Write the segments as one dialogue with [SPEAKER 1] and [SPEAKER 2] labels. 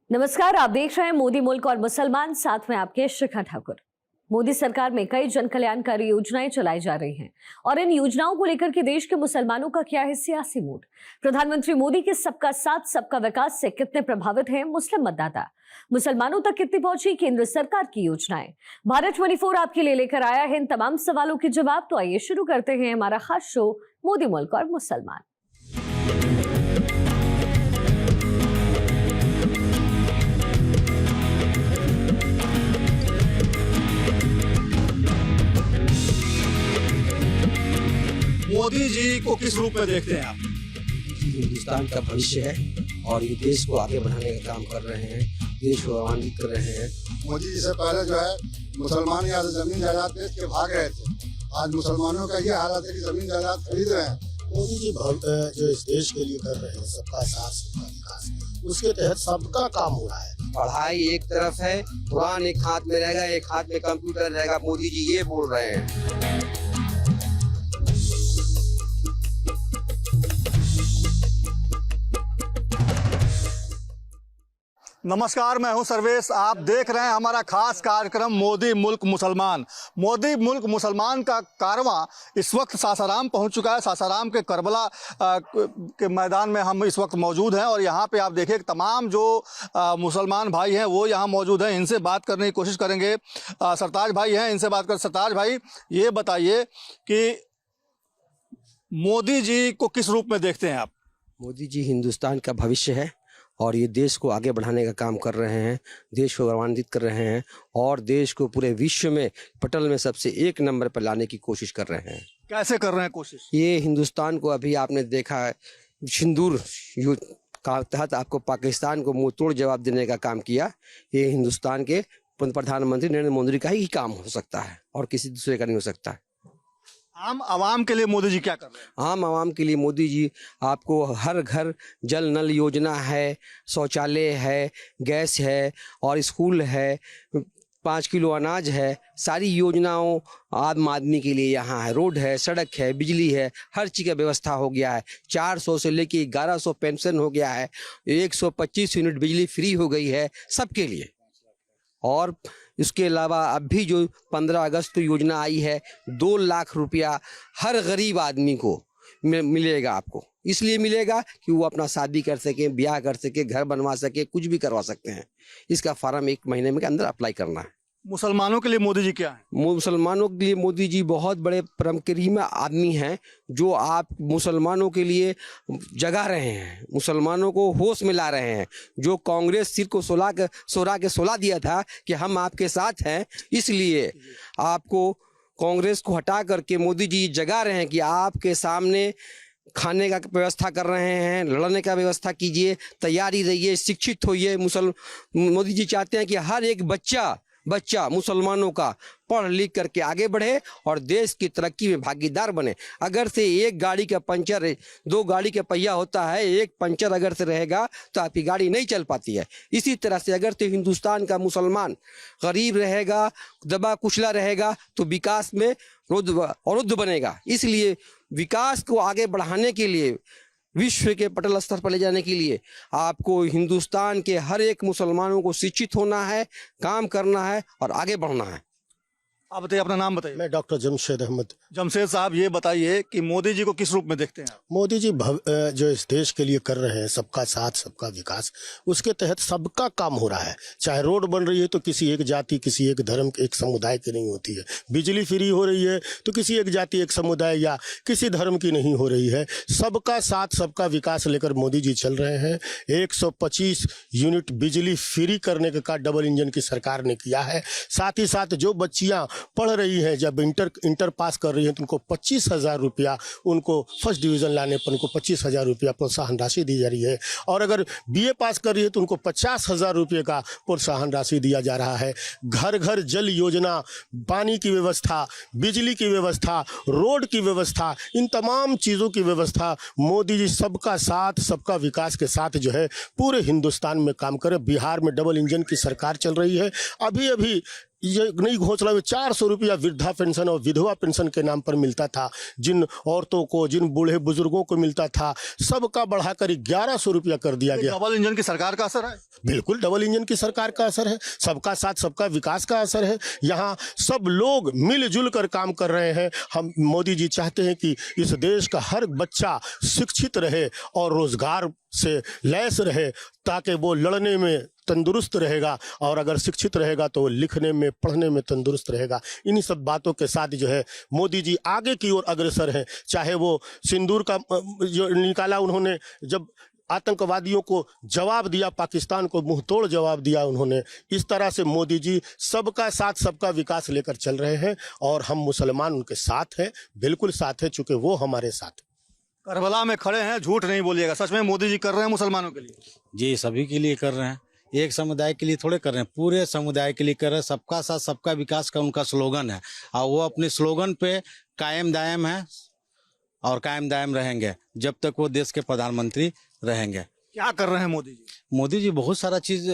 [SPEAKER 1] नमस्कार, आप देख रहे हैं मोदी मुल्क और मुसलमान, साथ में आपके शिखा ठाकुर। मोदी सरकार में कई जन कल्याणकारी योजनाएं चलाई जा रही हैं और इन योजनाओं को लेकर के देश के मुसलमानों का क्या है सियासी मूड। प्रधानमंत्री मोदी के सबका साथ सबका विकास से कितने प्रभावित हैं मुस्लिम मतदाता, मुसलमानों तक कितनी पहुंची केंद्र सरकार की योजनाएं। भारत 24 आपके लिए लेकर आया है इन तमाम सवालों के जवाब। तो आइए शुरू करते हैं हमारा खास शो मोदी मुल्क और मुसलमान।
[SPEAKER 2] मोदी जी को किस रूप में देखते हैं आप?
[SPEAKER 3] हिंदुस्तान का भविष्य है और ये देश को आगे बढ़ाने का काम कर रहे हैं, देश को आनंदित कर रहे हैं।
[SPEAKER 4] मोदी जी से पहले जो है मुसलमान यहाँ से जमीन जायदाद बेच के भाग रहे थे। आज मुसलमानों का ये हालत है कि जमीन जायदाद खरीद रहे हैं।
[SPEAKER 5] मोदी जी जो इस देश के लिए कर रहे हैं सबका साथ सबका विकास, उसके तहत सबका काम हो रहा है।
[SPEAKER 3] पढ़ाई एक तरफ है, कुरान एक हाथ में रहेगा, एक हाथ में कंप्यूटर रहेगा। मोदी जी ये बोल रहे हैं।
[SPEAKER 2] नमस्कार, मैं हूं सर्वेश। आप देख रहे हैं हमारा खास कार्यक्रम मोदी मुल्क मुसलमान। मोदी मुल्क मुसलमान का कारवां इस वक्त सासाराम पहुंच चुका है। सासाराम के करबला के मैदान में हम इस वक्त मौजूद हैं और यहाँ पे आप देखिए तमाम जो मुसलमान भाई हैं वो यहाँ मौजूद हैं। इनसे बात करने की कोशिश करेंगे। सरताज भाई हैं, इनसे बात कर। सरताज भाई, ये बताइए कि मोदी जी को किस रूप में देखते हैं आप?
[SPEAKER 3] मोदी जी हिंदुस्तान का भविष्य है और ये देश को आगे बढ़ाने का काम कर रहे हैं, देश को गौरवान्वित कर रहे हैं और देश को पूरे विश्व में पटल में सबसे एक नंबर पर लाने की कोशिश कर रहे हैं।
[SPEAKER 2] कैसे कर रहे हैं कोशिश? ये
[SPEAKER 3] हिंदुस्तान को अभी आपने देखा है, सिंदूर युद्ध का तहत आपको पाकिस्तान को मुंह तोड़ जवाब देने का काम किया। ये हिंदुस्तान के प्रधानमंत्री नरेंद्र मोदी का ही काम हो सकता है और किसी दूसरे का नहीं हो सकता है।
[SPEAKER 2] आम आवाम के लिए मोदी जी क्या कर रहे हैं?
[SPEAKER 3] आम आवाम के लिए मोदी जी आपको हर घर जल नल योजना है, शौचालय है, गैस है और स्कूल है, 5 किलो अनाज है। सारी योजनाओं आम आदमी के लिए यहाँ है। रोड है, सड़क है, बिजली है, हर चीज़ का व्यवस्था हो गया है। 400 से लेके 1100 पेंशन हो गया है। 125 यूनिट बिजली फ्री हो गई है सबके लिए। और इसके अलावा अब भी जो 15 अगस्त को योजना आई है, 2 लाख रुपया हर गरीब आदमी को मिलेगा। आपको इसलिए मिलेगा कि वो अपना शादी कर सके, ब्याह कर सके, घर बनवा सके, कुछ भी करवा सकते हैं। इसका फॉर्म 1 महीने में के अंदर अप्लाई करना है।
[SPEAKER 2] मुसलमानों के लिए मोदी जी क्या है?
[SPEAKER 3] मुसलमानों के लिए मोदी जी बहुत बड़े परम करीम आदमी हैं, जो आप मुसलमानों के लिए जगा रहे हैं, मुसलमानों को होश में ला रहे हैं। जो कांग्रेस सिर को 16 दिया था कि हम आपके साथ हैं, इसलिए आपको कांग्रेस को हटा करके मोदी जी जगा रहे हैं कि आपके सामने खाने का व्यवस्था कर रहे हैं, लड़ने का व्यवस्था कीजिए, तैयारी रहिए, शिक्षित होइए। मोदी जी चाहते हैं कि हर एक बच्चा मुसलमानों का पढ़ लिख करके आगे बढ़े और देश की तरक्की में भागीदार बने। अगर से एक गाड़ी का पंचर, 2 गाड़ी का पहिया होता है, एक पंचर अगर से रहेगा तो आपकी गाड़ी नहीं चल पाती है। इसी तरह से अगर से हिंदुस्तान का मुसलमान गरीब रहेगा, दबा कुचला रहेगा, तो विकास में अवरुद्ध बनेगा। इसलिए विकास को आगे बढ़ाने के लिए, विश्व के पटल स्तर पर ले जाने के लिए आपको हिंदुस्तान के हर एक मुसलमानों को शिक्षित होना है, काम करना है और आगे बढ़ना है।
[SPEAKER 2] आप बताइए, अपना नाम बताइए।
[SPEAKER 5] मैं डॉक्टर जमशेद अहमद।
[SPEAKER 2] जमशेद साहब, ये बताइए कि मोदी जी को किस रूप में देखते हैं आप?
[SPEAKER 5] मोदी जी जो इस देश के लिए कर रहे हैं सबका साथ सबका विकास, उसके तहत सबका काम हो रहा है। चाहे रोड बन रही है तो किसी एक जाति, किसी एक धर्म, एक समुदाय की नहीं होती है। बिजली फ्री हो रही है तो किसी एक जाति, एक समुदाय या किसी धर्म की नहीं हो रही है। सबका साथ सबका विकास लेकर मोदी जी चल रहे हैं। 125 यूनिट बिजली फ्री करने का डबल इंजन की सरकार ने किया है। साथ ही साथ जो बच्चियाँ पढ़ रही हैं, जब इंटर पास कर रही हैं तो उनको 25,000 रुपया, उनको फर्स्ट डिवीज़न लाने पर उनको 25,000 रुपया प्रोत्साहन राशि दी जा रही है। और अगर बीए पास कर रही है तो उनको 50,000 रुपये का प्रोत्साहन राशि दिया जा रहा है। घर घर जल योजना, पानी की व्यवस्था, बिजली की व्यवस्था, रोड की व्यवस्था, इन तमाम चीज़ों की व्यवस्था मोदी जी सबका साथ सबका विकास के साथ जो है पूरे हिंदुस्तान में काम करे। बिहार में डबल इंजन की सरकार चल रही है। अभी ये नई घोषणा में 400 रुपया वृद्धा पेंशन और विधवा पेंशन के नाम पर मिलता था, जिन औरतों को, जिन बूढ़े बुजुर्गों को मिलता था, सबका बढ़ाकर 1100 रुपया कर दिया गया।
[SPEAKER 2] डबल इंजन की सरकार का असर है।
[SPEAKER 5] बिल्कुल डबल इंजन की सरकार का असर है, सबका साथ सबका विकास का असर है। यहाँ सब लोग मिलजुल कर काम कर रहे हैं। हम मोदी जी चाहते हैं कि इस देश का हर बच्चा शिक्षित रहे और रोजगार से लैस रहे, ताकि वो लड़ने में तंदुरुस्त रहेगा, और अगर शिक्षित रहेगा तो वो लिखने में, पढ़ने में तंदुरुस्त रहेगा। इन्हीं सब बातों के साथ जो है मोदी जी आगे की ओर अग्रसर हैं। चाहे वो सिंदूर का जो निकाला उन्होंने, जब आतंकवादियों को जवाब दिया, पाकिस्तान को मुंह तोड़ जवाब दिया उन्होंने। इस तरह से मोदी जी सबका साथ सबका विकास लेकर चल रहे हैं, और हम मुसलमान उनके साथ हैं, बिल्कुल साथ हैं, चूंकि वो हमारे साथ हैं।
[SPEAKER 2] करबला में खड़े हैं, झूठ नहीं बोलिएगा, सच में मोदी जी कर रहे हैं मुसलमानों के लिए?
[SPEAKER 6] जी सभी के लिए कर रहे हैं, एक समुदाय के लिए थोड़े कर रहे हैं, पूरे समुदाय के लिए कर रहे हैं। सबका साथ सबका विकास का उनका स्लोगन है, और वो अपने स्लोगन पे कायम दायम है और कायम दायम रहेंगे जब तक वो देश के प्रधानमंत्री रहेंगे।
[SPEAKER 2] क्या कर रहे हैं मोदी जी?
[SPEAKER 6] मोदी जी बहुत सारा चीज़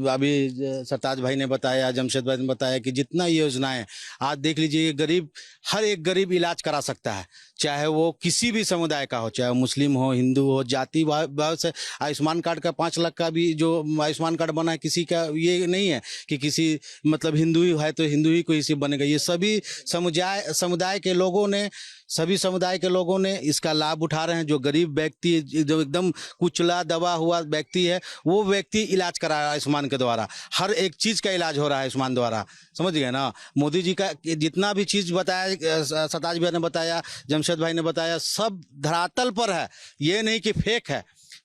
[SPEAKER 6] अभी सरताज भाई ने बताया, जमशेद भाई ने बताया कि जितना योजनाएं आज देख लीजिए, गरीब, हर एक गरीब इलाज करा सकता है, चाहे वो किसी भी समुदाय का हो, चाहे वो मुस्लिम हो, हिंदू हो, जाति भाव से। आयुष्मान कार्ड का 5 लाख का भी जो आयुष्मान कार्ड बना है, किसी का ये नहीं है कि किसी मतलब हिंदू ही है तो हिंदू ही को इसी बनेगा। ये सभी समुदाय के लोगों ने, सभी समुदाय के लोगों ने इसका लाभ उठा रहे हैं। जो गरीब व्यक्ति, जो एकदम कुचला दबा हुआ व्यक्ति है, वो व्यक्ति इलाज करा रहा है आयुष्मान के द्वारा। हर एक चीज का इलाज हो रहा है आयुष्मान द्वारा, समझ गए ना। मोदी जी का जितना भी चीज बताया, सरताज भाई ने बताया, जमशेद भाई ने बताया, सब धरातल पर है। ये नहीं कि फेक है,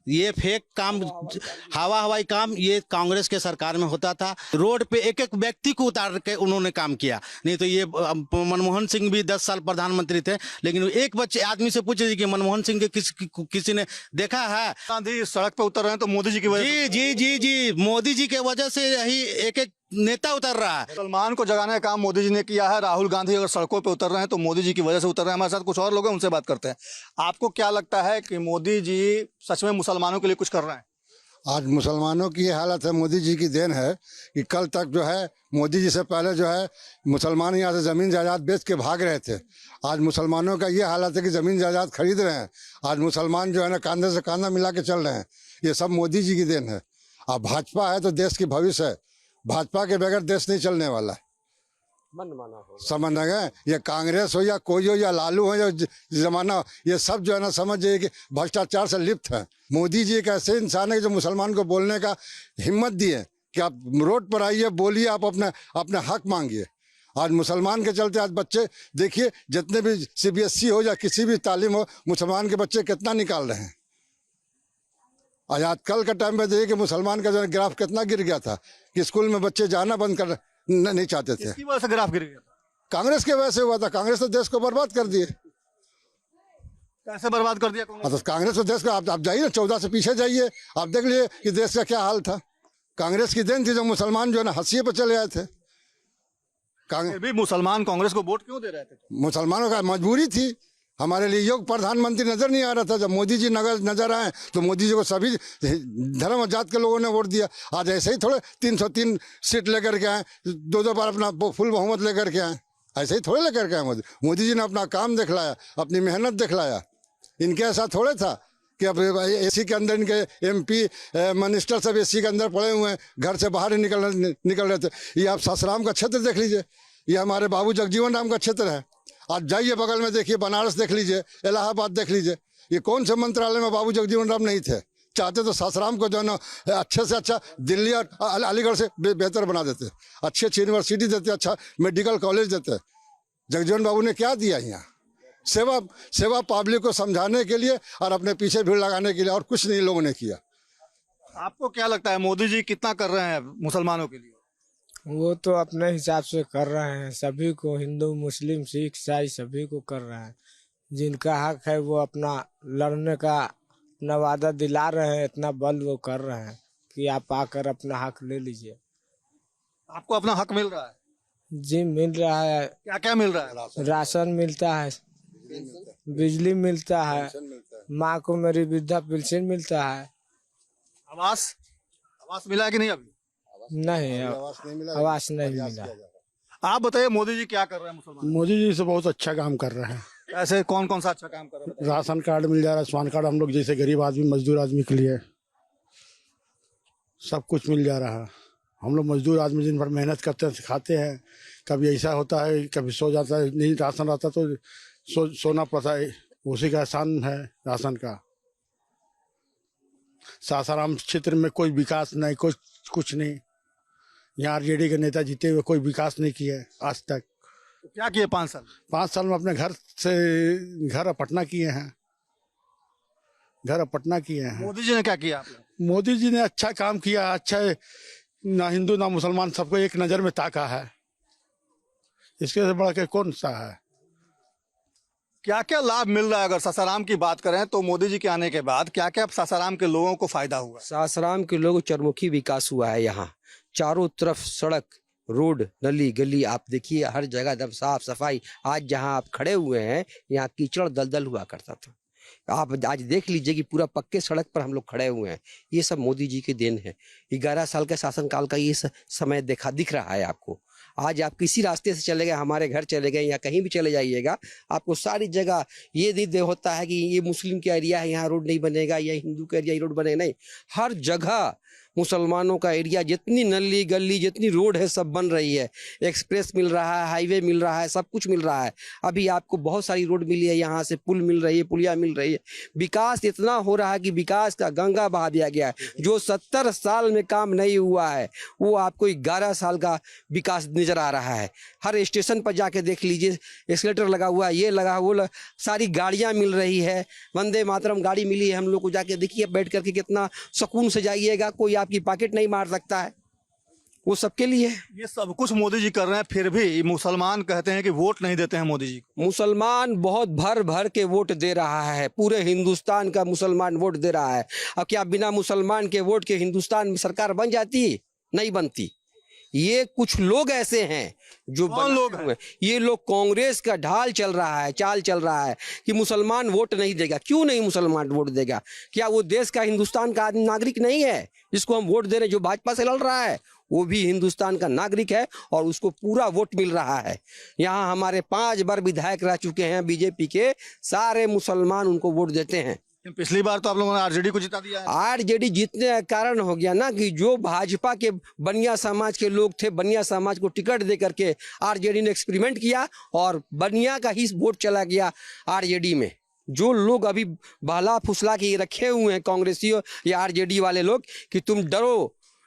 [SPEAKER 6] ये फेक काम, हवाई काम ये कांग्रेस के सरकार में होता था। रोड पे एक एक व्यक्ति को उतार के उन्होंने काम किया। नहीं तो ये मनमोहन सिंह भी 10 साल प्रधानमंत्री थे, लेकिन एक बच्चे आदमी से पूछे कि मनमोहन सिंह के किसी ने देखा है?
[SPEAKER 2] गांधी सड़क पे उतर रहे हैं तो मोदी जी की वजह से।
[SPEAKER 6] जी मोदी जी के वजह से यही एक एक नेता उतर रहा है।
[SPEAKER 2] मुसलमान को जगाने का काम मोदी जी ने किया है। राहुल गांधी अगर सड़कों पे उतर रहे हैं तो मोदी जी की वजह से उतर रहे हैं। हमारे साथ कुछ और लोग हैं, उनसे बात करते हैं। आपको क्या लगता है कि मोदी जी सच में मुसलमानों के लिए कुछ कर रहे हैं?
[SPEAKER 4] आज मुसलमानों की ये हालत है, मोदी जी की देन है कि कल तक जो है मोदी जी से पहले जो है मुसलमान यहाँ से ज़मीन जायदाद बेच के भाग रहे थे। आज मुसलमानों का ये हालत है कि ज़मीन जायदाद खरीद रहे हैं। आज मुसलमान जो है ना कांधे से कांधा मिला के चल रहे हैं। ये सब मोदी जी की देन है। अब भाजपा है तो देश की भविष्य है, भाजपा के बगैर देश नहीं चलने वाला है। समझ गए? ये कांग्रेस हो या कोई हो या लालू हो या जमाना हो, ये सब जो है ना समझ जाइए कि भ्रष्टाचार से लिप्त है। मोदी जी एक ऐसे इंसान है जो मुसलमान को बोलने का हिम्मत दिए कि आप रोड पर आइए, बोलिए, आप अपने हक मांगिए। आज मुसलमान के चलते आज बच्चे देखिए, जितने भी CBSE हो या किसी भी तालीम हो, मुसलमान के बच्चे कितना निकाल रहे हैं। आज कल के टाइम में देखिए कि मुसलमान का जो ग्राफ कितना गिर गया था कि स्कूल में बच्चे जाना बंद कर नहीं चाहते थे।
[SPEAKER 2] किसकी वजह से ग्राफ गिर गया?
[SPEAKER 4] कांग्रेस के वजह से हुआ था। कांग्रेस तो देश को बर्बाद कर दिए।
[SPEAKER 2] कैसे बर्बाद कर दिया
[SPEAKER 4] तो कांग्रेस तो देश को, आप जाइए 14 से पीछे जाइए, आप देख लीजिए कि देश का क्या हाल था। कांग्रेस की देन थी जो मुसलमान जो है ना हंसिए पर चले आए थे।
[SPEAKER 2] फिर भी मुसलमान कांग्रेस को वोट क्यों दे रहे थे?
[SPEAKER 4] मुसलमानों का मजबूरी थी। हमारे लिए योग्य प्रधानमंत्री नजर नहीं आ रहा था। जब मोदी जी नजर आए तो मोदी जी को सभी धर्म और जात के लोगों ने वोट दिया। आज ऐसे ही थोड़े 303 सीट लेकर के आए, 2 बार अपना फुल बहुमत लेकर के आए, ऐसे ही थोड़े लेकर के आए। मोदी जी ने अपना काम दिखलाया, अपनी मेहनत दिखलाया। इनके ऐसा थोड़े था कि अब AC के अंदर इनके MP मिनिस्टर सब AC के अंदर पड़े हुए हैं, घर से बाहर ही निकल रहे थे। ये आप सासाराम का क्षेत्र देख लीजिए, ये हमारे बाबू जगजीवन राम का क्षेत्र है। आज जाइए बगल में देखिए, बनारस देख लीजिए, इलाहाबाद देख लीजिए। ये कौन से मंत्रालय में बाबू जगजीवन राम नहीं थे? चाहते तो सासाराम को जो है ना अच्छे से अच्छा दिल्ली और अलीगढ़ से बेहतर बना देते, अच्छी अच्छी यूनिवर्सिटी देते, अच्छा मेडिकल कॉलेज देते। जगजीवन बाबू ने क्या दिया यहाँ? सेवा पब्लिक को समझाने के लिए और अपने पीछे भीड़ लगाने के लिए, और कुछ नहीं लोगों ने किया।
[SPEAKER 2] आपको क्या लगता है मोदी जी कितना कर रहे हैं मुसलमानों के लिए?
[SPEAKER 7] वो तो अपने हिसाब से कर रहे हैं, सभी को, हिंदू मुस्लिम सिख ईसाई सभी को कर रहे हैं। जिनका हक है वो अपना लड़ने का अपना वादा दिला रहे हैं, इतना बल वो कर रहे हैं कि आप आकर अपना हक ले लीजिए।
[SPEAKER 2] आपको अपना हक मिल रहा है?
[SPEAKER 7] जी मिल रहा है।
[SPEAKER 2] क्या क्या मिल रहा है?
[SPEAKER 7] राशन मिलता है, बिजली मिलता है, माँ को मेरी वृद्धा पेंशन मिलता है।
[SPEAKER 2] आवास मिला है कि नहीं? अभी
[SPEAKER 7] नहीं
[SPEAKER 4] आवास नहीं मिला,
[SPEAKER 7] आवास नहीं
[SPEAKER 4] प्रयास
[SPEAKER 7] मिला।
[SPEAKER 4] किया जा रहा है।
[SPEAKER 2] आप बताइए मोदी जी क्या कर रहे हैं मुसलमान?
[SPEAKER 5] मोदी जी से बहुत अच्छा काम कर रहे हैं।
[SPEAKER 2] ऐसे कौन कौन सा अच्छा काम कर रहे हैं?
[SPEAKER 5] राशन कार्ड मिल जा रहा है, स्वान कार्ड हम लोग जैसे गरीब आदमी मजदूर आदमी के लिए सब कुछ मिल जा रहा है। हम लोग मजदूर आदमी दिन भर मेहनत करते हैं, खाते हैं, कभी ऐसा होता है कभी सो जाता है, नहीं राशन रहता तो सोना पड़ता है, उसी का एहसान है राशन का। सासाराम क्षेत्र में कोई विकास नहीं, कुछ नहीं। यहाँ आरजेडी के नेता जीते हुए कोई विकास नहीं किया आज तक।
[SPEAKER 2] क्या किए 5 साल?
[SPEAKER 5] 5 साल में अपने घर पटना किए हैं, घर पटना किए हैं।
[SPEAKER 2] मोदी जी ने क्या किया आपने?
[SPEAKER 5] मोदी जी ने अच्छा काम किया, अच्छा ना हिंदू ना मुसलमान सबको एक नज़र में ताका है, इसके से बड़ा के कौन सा है।
[SPEAKER 2] क्या क्या लाभ मिल रहा है? अगर सासाराम की बात करें तो मोदी जी के आने के बाद क्या क्या सासाराम के लोगों को फायदा हुआ?
[SPEAKER 3] सासाराम के लोग चरमुखी विकास हुआ है। यहाँ चारों तरफ सड़क, रोड, नली गली, आप देखिए हर जगह एकदम साफ सफाई। आज जहाँ आप खड़े हुए हैं यहाँ कीचड़ दलदल हुआ करता था, आप आज देख लीजिए कि पूरा पक्के सड़क पर हम लोग खड़े हुए हैं। ये सब मोदी जी की देन है। 11 साल के शासनकाल का ये समय दिख रहा है आपको। आज आप किसी रास्ते से चले गए, हमारे घर चले गए या कहीं भी चले जाइएगा, आपको सारी जगह ये होता है कि ये मुस्लिम का एरिया है, यहाँ रोड नहीं बनेगा, या हिंदू का एरिया रोड बनेगा, नहीं। हर जगह मुसलमानों का एरिया, जितनी नली गली जितनी रोड है सब बन रही है। एक्सप्रेस मिल रहा है, हाईवे मिल रहा है, सब कुछ मिल रहा है। अभी आपको बहुत सारी रोड मिली है, यहाँ से पुल मिल रही है, पुलिया मिल रही है। विकास इतना हो रहा है कि विकास का गंगा बहा दिया गया है। जो 70 साल में काम नहीं हुआ है वो आपको 11 साल का विकास नजर आ रहा है। हर स्टेशन पर जाके देख लीजिए, एस्केलेटर लगा हुआ है, ये लगा वो सारी गाड़ियाँ मिल रही है। वंदे मातरम गाड़ी मिली है हम लोग को, जाके देखिए बैठ करके कितना सुकून से जाइएगा, कोई आपकी पॉकेट नहीं मार सकता है, वो सबके लिए।
[SPEAKER 2] ये सब कुछ मोदी जी कर रहे हैं, फिर भी मुसलमान कहते हैं कि वोट नहीं देते हैं मोदी जी को।
[SPEAKER 3] मुसलमान बहुत भर भर के वोट दे रहा है, पूरे हिंदुस्तान का मुसलमान वोट दे रहा है। अब क्या बिना मुसलमान के वोट के हिंदुस्तान में सरकार बन जाती? नहीं बनती। ये कुछ लोग ऐसे हैं जो
[SPEAKER 2] कौन लोग हैं?
[SPEAKER 3] ये लोग, कांग्रेस का ढाल चल रहा है, चाल चल रहा है कि मुसलमान वोट नहीं देगा। क्यों नहीं मुसलमान वोट देगा? क्या वो देश का, हिंदुस्तान का नागरिक नहीं है जिसको हम वोट दे रहे हैं? जो भाजपा से लड़ रहा है वो भी हिंदुस्तान का नागरिक है और उसको पूरा वोट मिल रहा है। यहाँ हमारे 5 बार विधायक रह चुके हैं बीजेपी के, सारे मुसलमान उनको वोट देते हैं।
[SPEAKER 2] पिछली बार तो आप लोगों ने आरजेडी को जिता दिया है।
[SPEAKER 3] आरजेडी जीतने का कारण हो गया ना कि जो भाजपा के बनिया समाज के लोग थे, बनिया समाज को टिकट दे करके आरजेडी ने एक्सपेरिमेंट किया और बनिया का ही वोट चला गया आरजेडी में। जो लोग अभी बहला फुसला के रखे हुए हैं कांग्रेसियों या आरजेडी वाले लोग कि तुम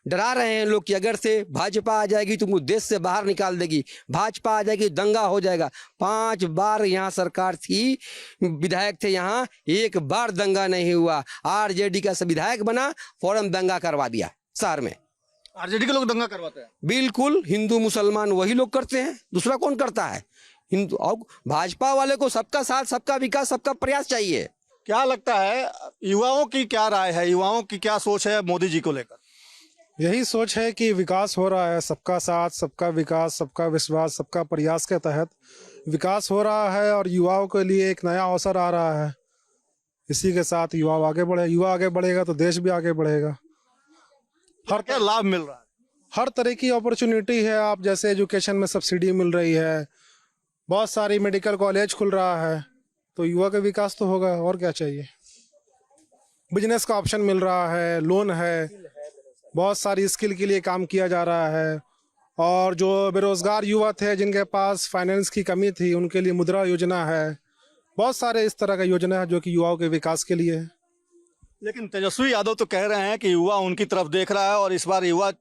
[SPEAKER 3] डरा रहे हैं लोग कि अगर से भाजपा आ जाएगी तुमको देश से बाहर निकाल देगी, भाजपा आ जाएगी दंगा हो जाएगा। 5 बार यहाँ सरकार थी, विधायक थे यहाँ, एक बार दंगा नहीं हुआ। आरजेडी का विधायक बना, फौरन दंगा करवा दिया शहर में।
[SPEAKER 2] आरजेडी के लोग दंगा करवाते हैं?
[SPEAKER 3] बिल्कुल, हिंदू मुसलमान वही लोग करते हैं, दूसरा कौन करता है? हिंदू और भाजपा वाले को सबका साथ, सबका विकास, सबका प्रयास चाहिए।
[SPEAKER 2] क्या लगता है युवाओं की क्या राय है, युवाओं की क्या सोच है मोदी जी को लेकर?
[SPEAKER 8] यही सोच है कि विकास हो रहा है, सबका साथ, सबका विकास, सबका विश्वास, सबका प्रयास के तहत विकास हो रहा है और युवाओं के लिए एक नया अवसर आ रहा है। इसी के साथ युवा आगे बढ़ेगा तो देश भी आगे बढ़ेगा।
[SPEAKER 2] हर क्या लाभ मिल रहा है?
[SPEAKER 8] हर तरह की अपॉर्चुनिटी है। आप जैसे एजुकेशन में सब्सिडी मिल रही है, बहुत सारी मेडिकल कॉलेज खुल रहा है, तो युवा का विकास तो होगा, और क्या चाहिए। बिजनेस का ऑप्शन मिल रहा है, लोन है, बहुत सारी स्किल के लिए काम किया जा रहा है। और जो बेरोजगार युवा थे जिनके पास फाइनेंस की कमी थी उनके लिए मुद्रा योजना है। बहुत सारे इस तरह का योजना है जो कि युवाओं के विकास के लिए है।
[SPEAKER 2] लेकिन तेजस्वी यादव तो कह रहे हैं कि युवा उनकी तरफ देख रहा है और इस बार युवा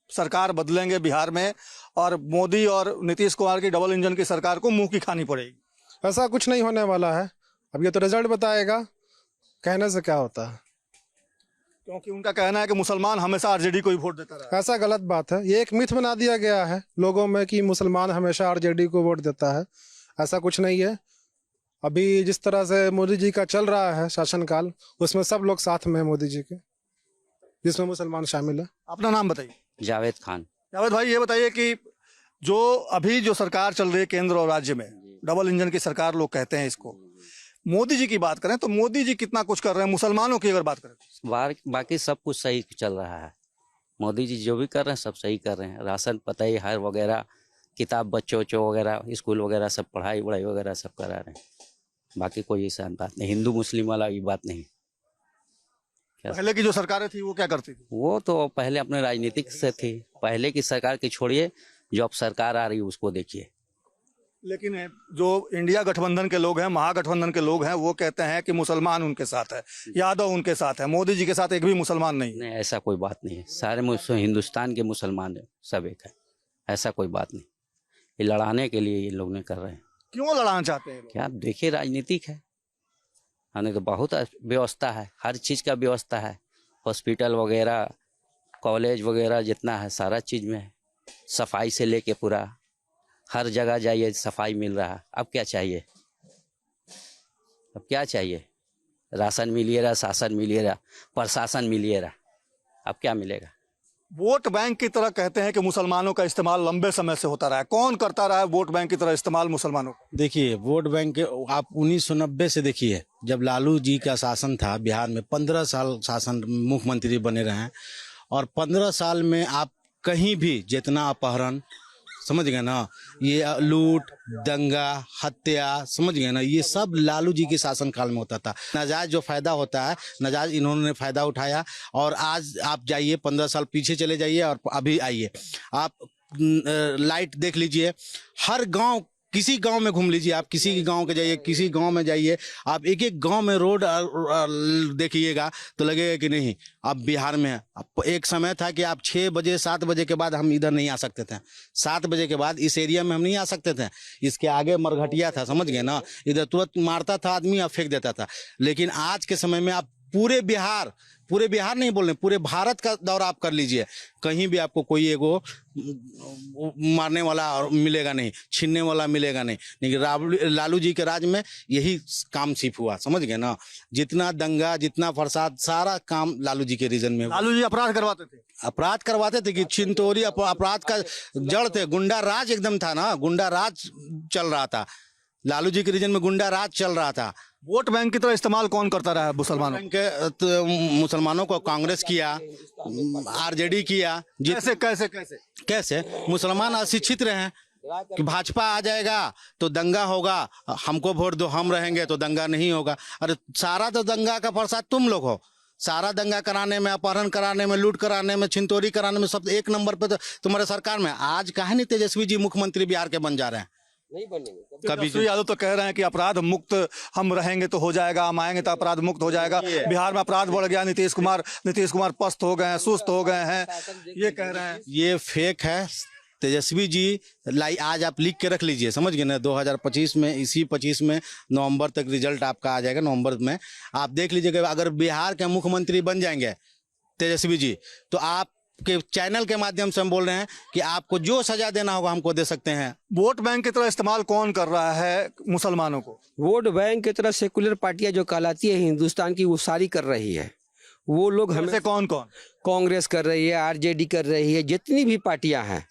[SPEAKER 2] सरकार बदलेंगे बिहार में और मोदी और नीतीश कुमार की डबल इंजन की सरकार को मुंह की खानी पड़ेगी।
[SPEAKER 8] ऐसा कुछ नहीं होने वाला है, अब ये तो रिजल्ट बताएगा, कहने से क्या होता है।
[SPEAKER 2] क्योंकि उनका कहना है कि मुसलमान हमेशा आरजेडी को ही वोट देता रहा।
[SPEAKER 8] ऐसा गलत बात है, ये एक मिथ बना दिया गया है लोगों में कि मुसलमान हमेशा आरजेडी को वोट देता है। ऐसा कुछ नहीं है। अभी जिस तरह से मोदी जी का चल रहा है शासनकाल, उसमें सब लोग साथ में है मोदी जी के, जिसमें मुसलमान शामिल है।
[SPEAKER 2] अपना नाम बताइए।
[SPEAKER 9] जावेद खान।
[SPEAKER 2] जावेद भाई, ये बताइए कि जो अभी जो सरकार चल रही है केंद्र और राज्य में, डबल इंजन की सरकार लोग कहते हैं इसको, मोदी जी की बात करें तो मोदी जी कितना कुछ कर रहे हैं? मुसलमानों की अगर बात करें,
[SPEAKER 9] बाकी सब कुछ सही चल रहा है। मोदी जी जो भी कर रहे हैं सब सही कर रहे हैं। राशन पता ही हर वगैरह, किताब बच्चों वगैरह, स्कूल वगैरह सब पढ़ाई वगैरह सब करा रहे हैं। बाकी कोई ऐसा बात नहीं, हिंदू मुस्लिम वाला ये बात नहीं।
[SPEAKER 2] पहले की जो सरकारें थी वो क्या करती थी?
[SPEAKER 9] वो तो पहले अपने राजनीतिक से थी, पहले की सरकार की छोड़िए, जो अब सरकार आ रही है उसको देखिए।
[SPEAKER 2] लेकिन जो इंडिया गठबंधन के लोग हैं, महागठबंधन के लोग हैं, वो कहते हैं कि मुसलमान उनके साथ है, यादव उनके साथ है, मोदी जी के साथ एक भी मुसलमान नहीं है।
[SPEAKER 9] नहीं, ऐसा कोई बात नहीं है। सारे हिंदुस्तान के मुसलमान सब एक है, ऐसा कोई बात नहीं। ये लड़ाने के लिए ये लोग ने कर रहे हैं।
[SPEAKER 2] क्यों लड़ाना चाहते हैं?
[SPEAKER 9] क्या आप देखिए, राजनीतिक है, हमें तो बहुत व्यवस्था है, हर चीज़ का व्यवस्था है, हॉस्पिटल वगैरह, कॉलेज वगैरह जितना है सारा चीज़ में है। सफाई से लेके पूरा हर जगह जाइए सफाई मिल रहा है। अब क्या चाहिए? अब क्या चाहिए? राशन मिलिए रहा, शासन मिलिए रहा, प्रशासन मिलिए रहा, अब क्या मिलेगा?
[SPEAKER 2] वोट बैंक की तरह कहते हैं कि मुसलमानों का इस्तेमाल लंबे समय से होता रहा है। कौन करता रहा है वोट बैंक की तरह इस्तेमाल मुसलमानों का?
[SPEAKER 6] देखिए, वोट बैंक के आप 1990 से देखिए, जब लालू जी का शासन था बिहार में, 15 साल शासन मुख्यमंत्री बने रहे हैं, और 15 साल में आप कहीं भी जितना अपहरण, समझ गए ना, ये लूट, दंगा, हत्या, समझ गए ना, ये सब लालू जी के शासनकाल में होता था। नाजायज जो फायदा होता है, नाजायज इन्होंने फायदा उठाया। और आज आप जाइए 15 साल पीछे चले जाइए और अभी आइए, आप लाइट देख लीजिए, हर गांव, किसी गांव में घूम लीजिए आप, किसी के गांव के जाइए, किसी गांव में जाइए आप, एक एक गांव में रोड देखिएगा तो लगेगा कि नहीं अब बिहार में। एक समय था कि आप 6 बजे 7 बजे के बाद हम इधर नहीं आ सकते थे, 7 बजे के बाद इस एरिया में हम नहीं आ सकते थे। इसके आगे मरघटिया था, समझ गए ना, इधर तुरंत मारता था आदमी और फेंक देता था। लेकिन आज के समय में आप पूरे बिहार नहीं बोल रहे, पूरे भारत का दौरा आप कर लीजिए, कहीं भी आपको कोई एगो मारने वाला मिलेगा नहीं, छीनने वाला मिलेगा नहीं। लेकिन लालू जी के राज में यही काम सिर्फ हुआ, समझ गए ना। जितना दंगा, जितना फसाद, सारा काम लालू जी के रीजन में।
[SPEAKER 2] लालू जी अपराध करवाते थे कि छिनतोरी अपराध का जड़ थे, गुंडा राज एकदम था ना, गुंडा राज चल रहा था, लालू जी के रीजन में गुंडा राज चल रहा था। वोट बैंक की तरह इस्तेमाल कौन करता रहा है मुसलमानों?
[SPEAKER 6] मुसलमानों को कांग्रेस किया, आरजेडी किया। कैसे मुसलमान अशिक्षित रहे कि भाजपा आ जाएगा तो दंगा होगा, हमको वोट दो, हम रहेंगे तो दंगा नहीं होगा। अरे सारा तो दंगा का फसाद तुम लोग हो, सारा दंगा कराने में, अपहरण कराने में, लूट कराने में, छिनतोरी कराने में, सब एक नंबर पे तो तुम्हारे सरकार में। आज काहे नहीं तेजस्वी जी मुख्यमंत्री बिहार के बन जा रहे हैं?
[SPEAKER 3] नहीं बनेंगे
[SPEAKER 2] कभी। तेजस्वी यादव तो कह रहे हैं कि अपराध मुक्त हम रहेंगे तो हो जाएगा, हम आएंगे तो अपराध मुक्त हो जाएगा। बिहार में अपराध बढ़ गया, नीतीश कुमार पस्त हो गए हैं, सुस्त हो गए हैं, ये कह रहे हैं।
[SPEAKER 6] ये फेक है। तेजस्वी जी आज आप लिख के रख लीजिए, समझ गए ना, 2025 में, इसी 25 में नवंबर तक रिजल्ट आपका आ जाएगा। नवंबर में आप देख लीजिएगा, अगर बिहार के मुख्यमंत्री बन जाएंगे तेजस्वी जी, तो आप के चैनल के माध्यम से हम बोल रहे हैं कि आपको जो सजा देना होगा हमको दे सकते हैं।
[SPEAKER 2] वोट बैंक की तरह इस्तेमाल कौन कर रहा है मुसलमानों को?
[SPEAKER 3] वोट बैंक की तरह सेकुलर पार्टियां जो कहलाती है हिंदुस्तान की, वो सारी कर रही है। वो लोग हमें,
[SPEAKER 2] कौन?
[SPEAKER 3] कांग्रेस कर रही है, आरजेडी कर रही है, जितनी भी पार्टियां हैं,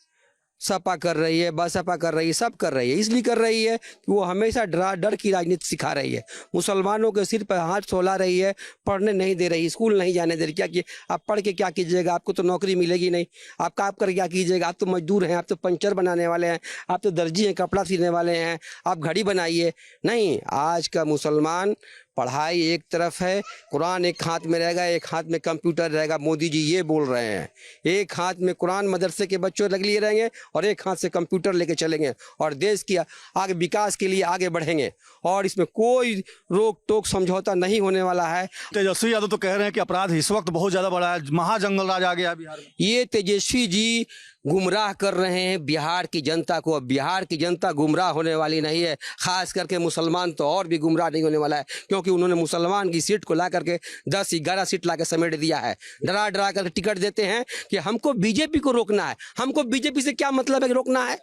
[SPEAKER 3] सपा कर रही है, बसपा कर रही है, सब कर रही है। इसलिए कर रही है कि वो हमेशा डर की राजनीति सिखा रही है, मुसलमानों के सिर पर हाथ सोला रही है, पढ़ने नहीं दे रही, स्कूल नहीं जाने दे रही। क्या कि आप पढ़ के क्या कीजिएगा, आपको तो नौकरी मिलेगी नहीं, आप काम कर क्या कीजिएगा, आप तो मजदूर हैं, आप तो पंचर बनाने वाले हैं, आप तो दर्जी हैं, कपड़ा सीने वाले हैं, आप घड़ी बनाइए। नहीं, आज का मुसलमान पढ़ाई एक तरफ है, कुरान एक हाथ में रहेगा, एक हाथ में कंप्यूटर रहेगा। मोदी जी ये बोल रहे हैं, एक हाथ में कुरान मदरसे के बच्चों लग लिए रहेंगे और एक हाथ से कंप्यूटर लेके चलेंगे और देश की आगे विकास के लिए आगे बढ़ेंगे, और इसमें कोई रोक टोक समझौता नहीं होने वाला है।
[SPEAKER 2] तेजस्वी यादव तो कह रहे हैं कि अपराध इस वक्त बहुत ज्यादा बढ़ा है, महाजंगल राज आ गया बिहार में।
[SPEAKER 3] ये तेजस्वी जी गुमराह कर रहे हैं बिहार की जनता को। बिहार की जनता गुमराह होने वाली नहीं है, खास करके मुसलमान तो और भी गुमराह नहीं होने वाला है, क्योंकि उन्होंने मुसलमान की सीट को ला करके 10-11 सीट ला के समेट दिया है। डरा कर टिकट देते हैं कि हमको बीजेपी को रोकना है। हमको बीजेपी से क्या मतलब है कि रोकना है?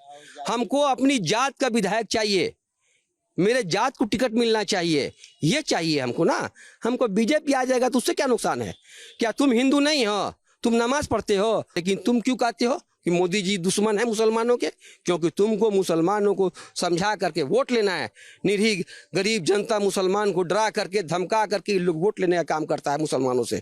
[SPEAKER 3] हमको अपनी जात का विधायक चाहिए, मेरे जात को टिकट मिलना चाहिए, ये चाहिए हमको ना। हमको बीजेपी आ जाएगा तो उससे क्या नुकसान है? क्या तुम हिंदू नहीं हो? तुम नमाज पढ़ते हो, लेकिन तुम क्यों कहते हो कि मोदी जी दुश्मन है मुसलमानों के, क्योंकि तुमको मुसलमानों को समझा करके वोट लेना है। निरीह गरीब जनता मुसलमान को डरा करके धमका करके ये लोग वोट लेने का काम करता है। मुसलमानों से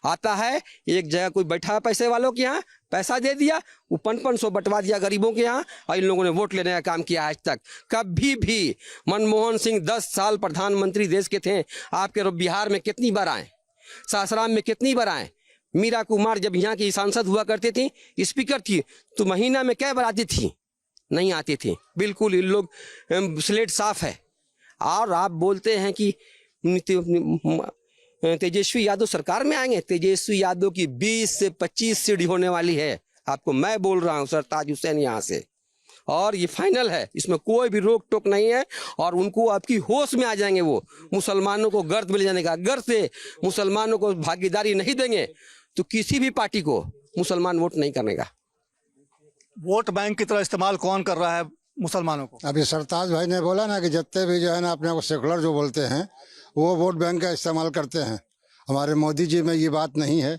[SPEAKER 3] आता है, एक जगह कोई बैठा है पैसे वालों के यहाँ, पैसा दे दिया, वो 500 बंटवा दिया गरीबों के यहाँ, और इन लोगों ने वोट लेने का काम किया। आज तक कभी भी मनमोहन सिंह 10 साल प्रधानमंत्री देश के थे, आपके बिहार में कितनी बार आए, सासाराम में कितनी बार आए। मीरा कुमार जब यहाँ की सांसद हुआ करती थी, स्पीकर थी, तो महीना में कै बार आती थी? नहीं आती थी। बिल्कुल इन लोग स्लेट साफ है। और आप बोलते हैं कि तेजस्वी यादव सरकार में आएंगे। तेजस्वी यादव की 20 से 25 सीढ़ी होने वाली है। आपको मैं बोल रहा हूँ सरताज हुसैन यहाँ से, और ये फाइनल है, इसमें कोई भी रोक टोक नहीं है। और उनको आपकी होश में आ जाएंगे। वो मुसलमानों को गर्द मिल जाने का, अगर से मुसलमानों को भागीदारी नहीं देंगे तो किसी भी पार्टी को मुसलमान वोट नहीं करेगा।
[SPEAKER 2] वोट बैंक की तरह इस्तेमाल कौन कर रहा है मुसलमानों को?
[SPEAKER 4] अभी सरताज भाई ने बोला ना कि जितने भी जो है ना अपने को सेकुलर जो बोलते हैं वो वोट बैंक का इस्तेमाल करते हैं। हमारे मोदी जी में ये बात नहीं है।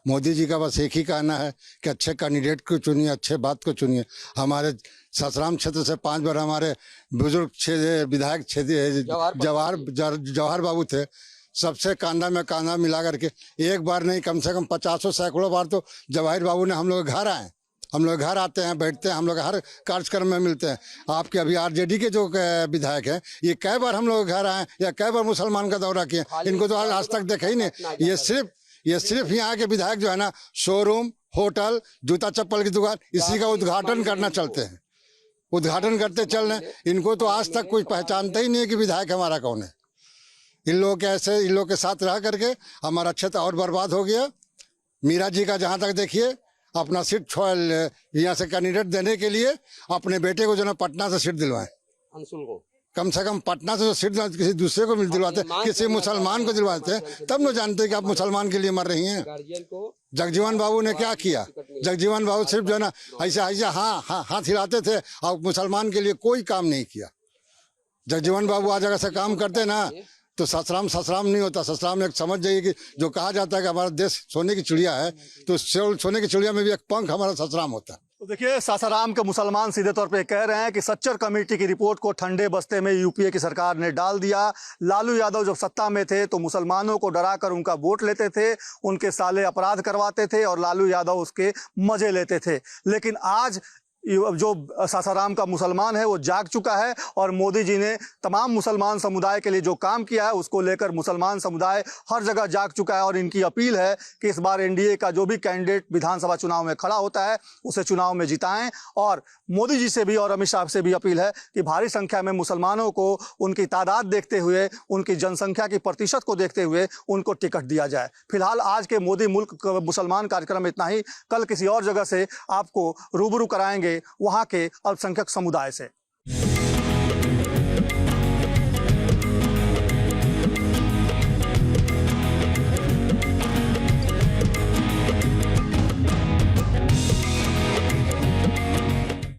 [SPEAKER 4] मोदी जी का बस एक ही कहना है कि अच्छे कैंडिडेट को चुनिए, अच्छे बात को चुनिए। हमारे सासाराम क्षेत्र से 5 बार हमारे बुजुर्ग विधायक जवाहर बाबू थे। सबसे कांधा में कांधा मिला करके एक बार नहीं, कम से कम 50 सैकड़ों बार तो जवाहर बाबू ने हम लोग घर आए। हम लोग घर आते हैं, बैठते हैं, हम लोग हर कार्यक्रम में मिलते हैं। आपके अभी आरजेडी के जो विधायक हैं, ये कई बार हम लोग घर आए या कई बार मुसलमान का दौरा किए, इनको तो आज तक देखा ही नहीं। ये सिर्फ यहाँ के विधायक जो है ना, शोरूम, होटल, जूता चप्पल की दुकान, इसी का उद्घाटन करना चलते हैं, उद्घाटन करते चल रहे। इनको तो आज तक कोई पहचानता ही नहीं है कि विधायक हमारा कौन है। इन लोगों के साथ रह करके हमारा क्षेत्र और बर्बाद हो गया। मीरा जी का जहाँ तक देखिए, अपना सीट यहाँ से कैंडिडेट देने के लिए अपने बेटे को जो ना पटना से सीट दिलवाए।
[SPEAKER 3] अंशुल को
[SPEAKER 4] कम से कम पटना से जो सीट किसी दूसरे को दिलवाते, किसी मुसलमान को दिलवाते, तब न जानते कि आप मुसलमान के लिए मर रही हैं। जगजीवन बाबू ने क्या किया? जगजीवन बाबू सिर्फ जो है ना ऐसा हाथ हिलाते थे और मुसलमान के लिए कोई काम नहीं किया। जगजीवन बाबू आज अगर से काम करते ना तो ससराम नहीं होता। ससराम एक समझ जाइए कि जो कहा जाता है कि हमारा देश सोने की चिड़िया है, तो सोने की चिड़िया में भी एक पंख हमारा ससराम होता है।
[SPEAKER 2] तो देखिए, सासाराम के मुसलमान सीधे तौर पे कह रहे हैं कि सच्चर कमेटी की रिपोर्ट को ठंडे बस्ते में यूपीए की सरकार ने डाल दिया। लालू यादव जब सत्ता में थे तो मुसलमानों को डराकर उनका वोट लेते थे, उनके साले अपराध करवाते थे और लालू यादव उसके मजे लेते थे। लेकिन आज जो सासाराम का मुसलमान है वो जाग चुका है और मोदी जी ने तमाम मुसलमान समुदाय के लिए जो काम किया है उसको लेकर मुसलमान समुदाय हर जगह जाग चुका है। और इनकी अपील है कि इस बार एनडीए का जो भी कैंडिडेट विधानसभा चुनाव में खड़ा होता है उसे चुनाव में जिताएं। और मोदी जी से भी और अमित शाह से भी अपील है कि भारी संख्या में मुसलमानों को उनकी तादाद देखते हुए, उनकी जनसंख्या की प्रतिशत को देखते हुए उनको टिकट दिया जाए। फिलहाल आज के मोदी मुल्क मुसलमान कार्यक्रम में इतना ही। कल किसी और जगह से आपको रूबरू कराएंगे वहां के अल्पसंख्यक समुदाय से।